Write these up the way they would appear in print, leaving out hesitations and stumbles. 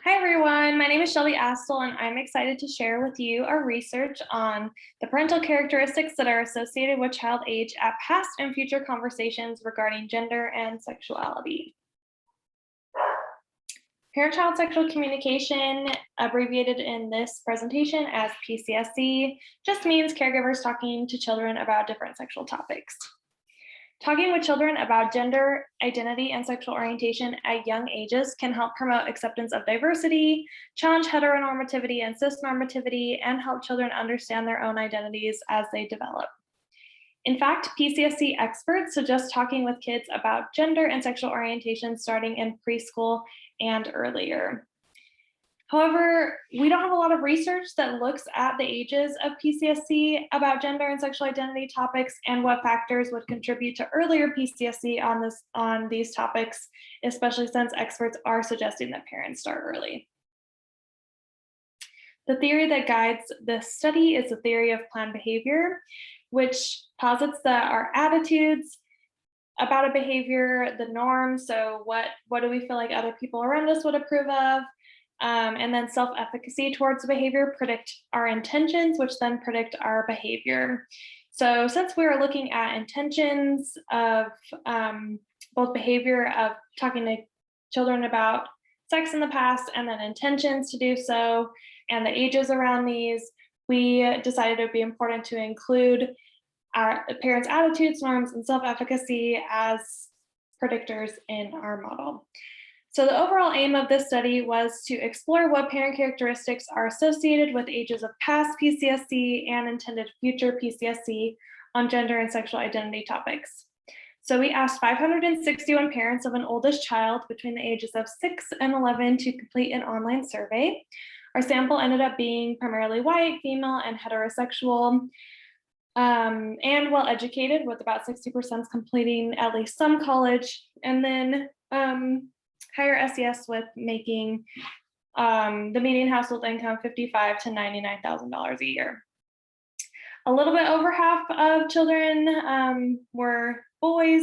Hi everyone, my name is Shelby Astle and I'm excited to share with you our research on the parental characteristics that are associated with child age at past and future conversations regarding gender and sexuality. Parent-child sexual communication, abbreviated in this presentation as PCSC, just means caregivers talking to children about different sexual topics. Talking with children about gender, identity, and sexual orientation at young ages can help promote acceptance of diversity, challenge heteronormativity and cisnormativity, and help children understand their own identities as they develop. In fact, PCSC experts suggest talking with kids about gender and sexual orientation starting in preschool and earlier. However, we don't have a lot of research that looks at the ages of PCSC about gender and sexual identity topics and what factors would contribute to earlier PCSC on these topics, especially since experts are suggesting that parents start early. The theory that guides this study is the theory of planned behavior, which posits that our attitudes about a behavior, the norm, so what do we feel like other people around us would approve of, and then self-efficacy towards the behavior predict our intentions, which then predict our behavior. So since we are looking at intentions of both behavior of talking to children about sex in the past and then intentions to do so, and the ages around these, we decided it would be important to include our parents' attitudes, norms, and self-efficacy as predictors in our model. So the overall aim of this study was to explore what parent characteristics are associated with ages of past PCSC and intended future PCSC on gender and sexual identity topics. So we asked 561 parents of an oldest child between the ages of 6 and 11 to complete an online survey. Our sample ended up being primarily white, female, and heterosexual, and well-educated, with about 60% completing at least some college, and then higher SES with making the median household income $55,000 to $99,000 a year. A little bit over half of children were boys,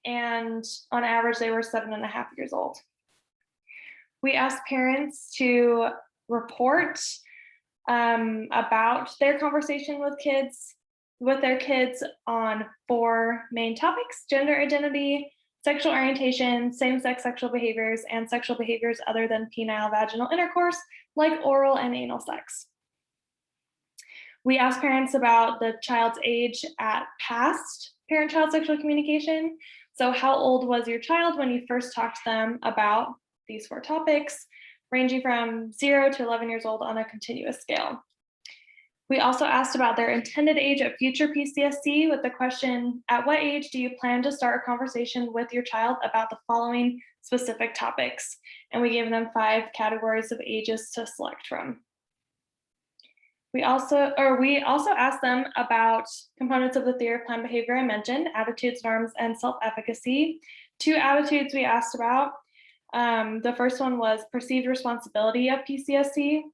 and on average, they were 7.5 years old. We asked parents to report about their conversation with their kids on 4 main topics: gender identity, sexual orientation, same-sex sexual behaviors, and sexual behaviors other than penile vaginal intercourse, like oral and anal sex. We asked parents about the child's age at past parent-child sexual communication. So how old was your child when you first talked to them about these 4 topics, ranging from 0 to 11 years old on a continuous scale. We also asked about their intended age at future PCSC with the question, at what age do you plan to start a conversation with your child about the following specific topics? And we gave them 5 categories of ages to select from. We also asked them about components of the theory of planned behavior I mentioned: attitudes, norms, and self-efficacy. 2 attitudes we asked about. The first one was perceived responsibility of PCSC,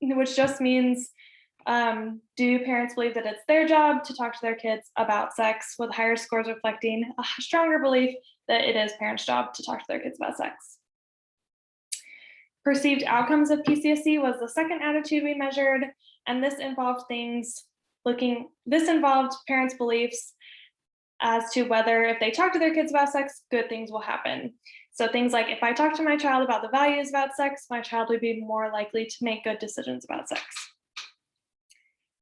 which just means, do parents believe that it's their job to talk to their kids about sex, with higher scores reflecting a stronger belief that it is parents' job to talk to their kids about sex. Perceived outcomes of PCSC was the second attitude we measured, and this involved parents' beliefs as to whether, if they talk to their kids about sex, good things will happen. So things like, if I talk to my child about the values about sex, my child would be more likely to make good decisions about sex.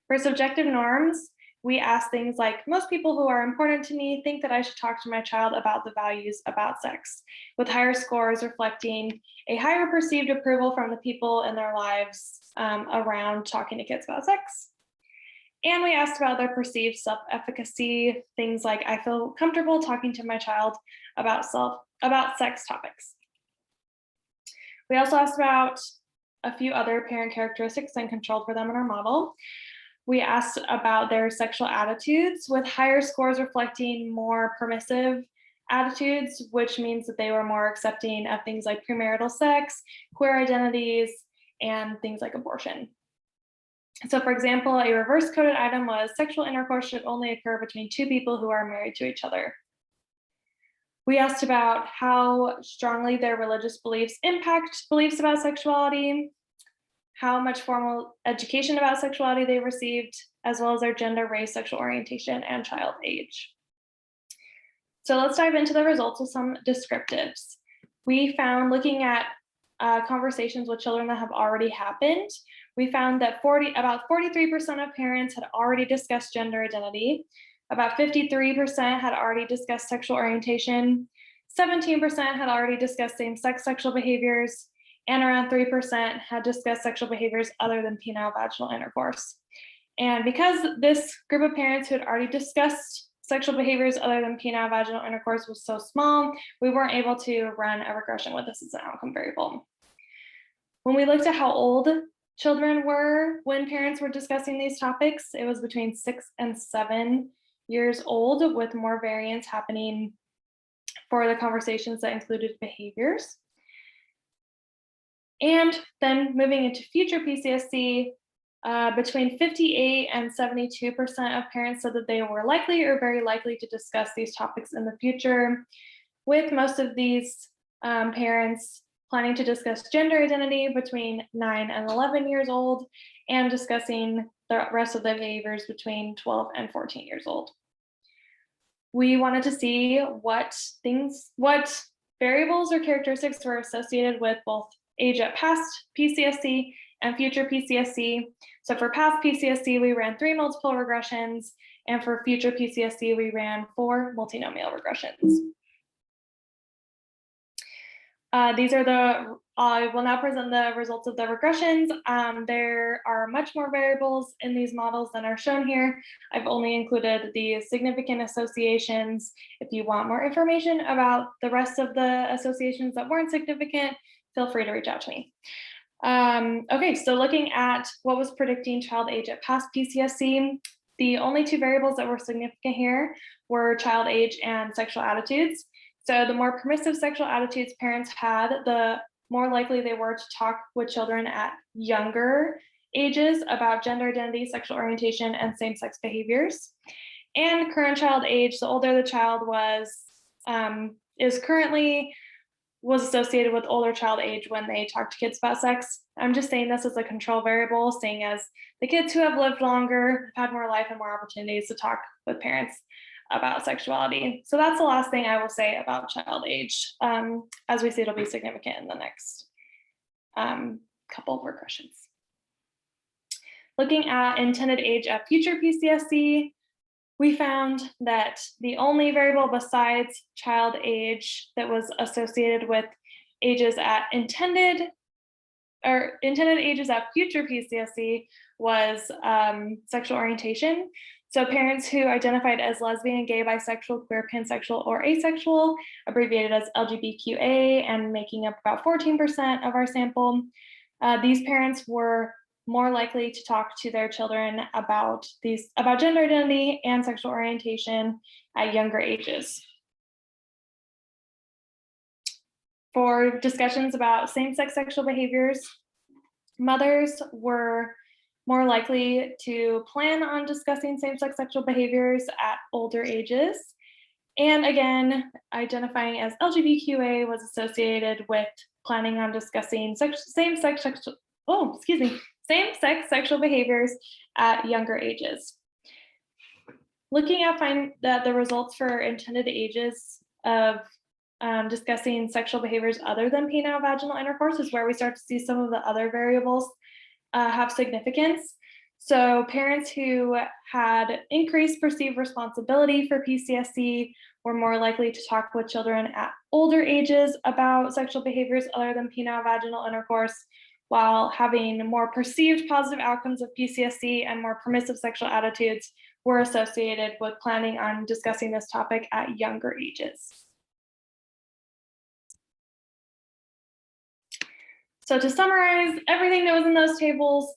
For subjective norms, we asked things like, most people who are important to me think that I should talk to my child about the values about sex, with higher scores reflecting a higher perceived approval from the people in their lives around talking to kids about sex. And we asked about their perceived self-efficacy, things like, I feel comfortable talking to my child about sex topics. We also asked about a few other parent characteristics and controlled for them in our model. We asked about their sexual attitudes, with higher scores reflecting more permissive attitudes, which means that they were more accepting of things like premarital sex, queer identities, and things like abortion. So for example, a reverse coded item was sexual intercourse should only occur between 2 people who are married to each other. We asked about how strongly their religious beliefs impact beliefs about sexuality, how much formal education about sexuality they received, as well as their gender, race, sexual orientation, and child age. So let's dive into the results with some descriptives. We found, looking at conversations with children that have already happened, we found that about 43% of parents had already discussed gender identity, about 53% had already discussed sexual orientation, 17% had already discussed same-sex sexual behaviors, and around 3% had discussed sexual behaviors other than penile vaginal intercourse. And because this group of parents who had already discussed sexual behaviors other than penile vaginal intercourse was so small, we weren't able to run a regression with this as an outcome variable. When we looked at how old children were when parents were discussing these topics, it was between 6 and 7 years old, with more variance happening for the conversations that included behaviors. And then moving into future PCSC, between 58 and 72% of parents said that they were likely or very likely to discuss these topics in the future, with most of these parents planning to discuss gender identity between 9 and 11 years old, and discussing the rest of the behaviors between 12 and 14 years old. We wanted to see what variables or characteristics were associated with both age at past PCSC and future PCSC. So for past PCSC, we ran 3 multiple regressions, and for future PCSC, we ran 4 multinomial regressions. I will now present the results of the regressions. There are much more variables in these models than are shown here. I've only included the significant associations. If you want more information about the rest of the associations that weren't significant, feel free to reach out to me. Okay, so looking at what was predicting child age at past PCSC, the only 2 variables that were significant here were child age and sexual attitudes. So the more permissive sexual attitudes parents had, the more likely they were to talk with children at younger ages about gender identity, sexual orientation, and same-sex behaviors. And current child age, the older the child was associated with older child age when they talk to kids about sex. I'm just saying this as a control variable, saying as the kids who have lived longer have had more life and more opportunities to talk with parents about sexuality. So that's the last thing I will say about child age. As we see, it'll be significant in the next couple of regressions. Looking at intended age at future PCSC, we found that the only variable besides child age that was associated with ages at intended ages at future PCSC was sexual orientation. So parents who identified as lesbian, gay, bisexual, queer, pansexual, or asexual, abbreviated as LGBTQA, and making up about 14% of our sample, these parents were more likely to talk to their children about gender identity and sexual orientation at younger ages. For discussions about same-sex sexual behaviors, mothers were more likely to plan on discussing same-sex sexual behaviors at older ages. And again, identifying as LGBTQA was associated with planning on discussing same-sex sexual behaviors at younger ages. Looking at the results for intended ages of discussing sexual behaviors other than penile vaginal intercourse is where we start to see some of the other variables have significance. So parents who had increased perceived responsibility for PCSC were more likely to talk with children at older ages about sexual behaviors other than penile vaginal intercourse, while having more perceived positive outcomes of PCSC and more permissive sexual attitudes were associated with planning on discussing this topic at younger ages. So to summarize everything that was in those tables,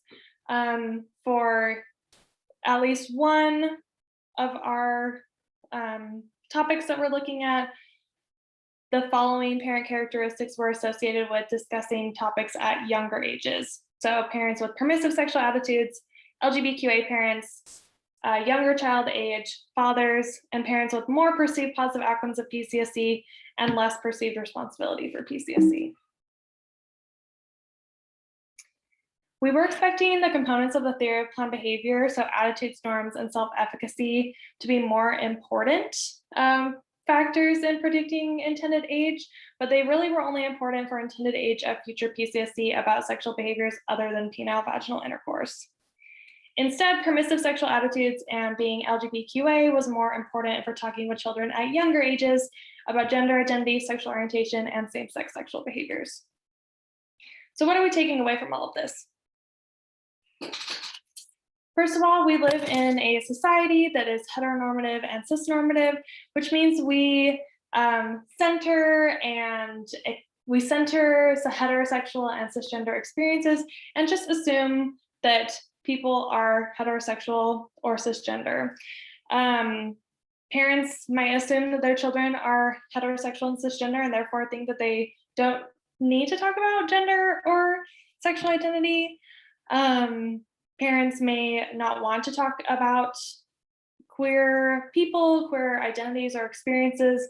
for at least one of our topics that we're looking at, the following parent characteristics were associated with discussing topics at younger ages. So parents with permissive sexual attitudes, LGBTQA parents, younger child age, fathers, and parents with more perceived positive outcomes of PCSE and less perceived responsibility for PCSE. We were expecting the components of the theory of planned behavior, so attitudes, norms, and self-efficacy, to be more important factors in predicting intended age, but they really were only important for intended age of future PCSE about sexual behaviors other than penile vaginal intercourse. Instead, permissive sexual attitudes and being LGBTQA was more important for talking with children at younger ages about gender identity, sexual orientation, and same-sex sexual behaviors. So what are we taking away from all of this? First of all, we live in a society that is heteronormative and cisnormative, which means we center heterosexual and cisgender experiences and just assume that people are heterosexual or cisgender. Parents might assume that their children are heterosexual and cisgender and therefore think that they don't need to talk about gender or sexual identity. Parents may not want to talk about queer people, queer identities, or experiences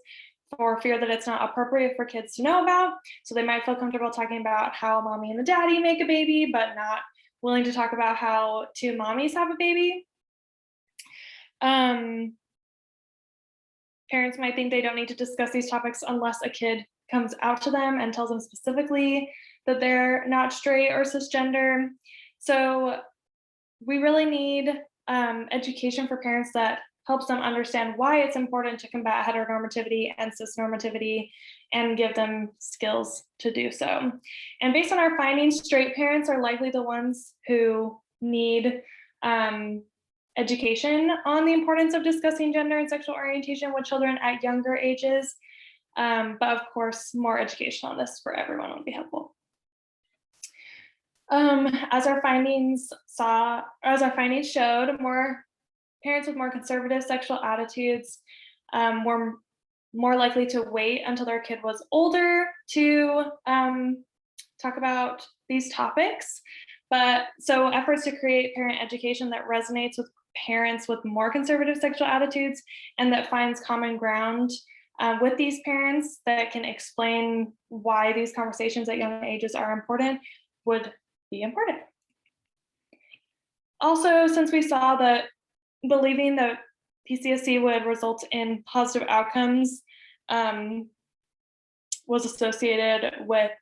for fear that it's not appropriate for kids to know about. So they might feel comfortable talking about how mommy and the daddy make a baby, but not willing to talk about how two mommies have a baby. Parents might think they don't need to discuss these topics unless a kid comes out to them and tells them specifically that they're not straight or cisgender. So we really need education for parents that helps them understand why it's important to combat heteronormativity and cisnormativity and give them skills to do so. And based on our findings, straight parents are likely the ones who need education on the importance of discussing gender and sexual orientation with children at younger ages. But of course, more education on this for everyone would be helpful. As our findings showed, more parents with more conservative sexual attitudes were more likely to wait until their kid was older to talk about these topics. But so efforts to create parent education that resonates with parents with more conservative sexual attitudes and that finds common ground with these parents that can explain why these conversations at young ages are important would be important. Also, since we saw that believing that PCSE would result in positive outcomes was associated with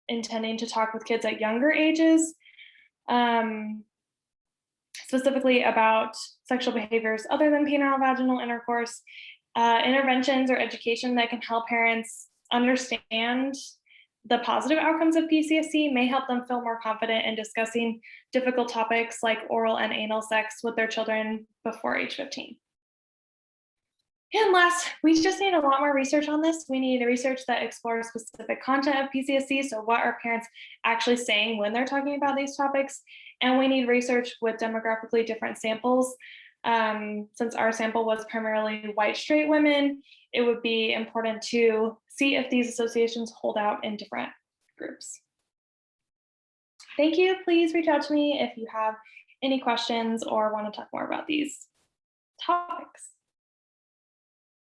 intending to talk with kids at younger ages, specifically about sexual behaviors other than penile vaginal intercourse, interventions or education that can help parents understand the positive outcomes of PCSE may help them feel more confident in discussing difficult topics like oral and anal sex with their children before age 15. And last, we just need a lot more research on this. We need research that explores specific content of PCSE. So what are parents actually saying when they're talking about these topics? And we need research with demographically different samples. Since our sample was primarily white straight women, it would be important to see if these associations hold out in different groups. Thank you. Please reach out to me if you have any questions or want to talk more about these topics.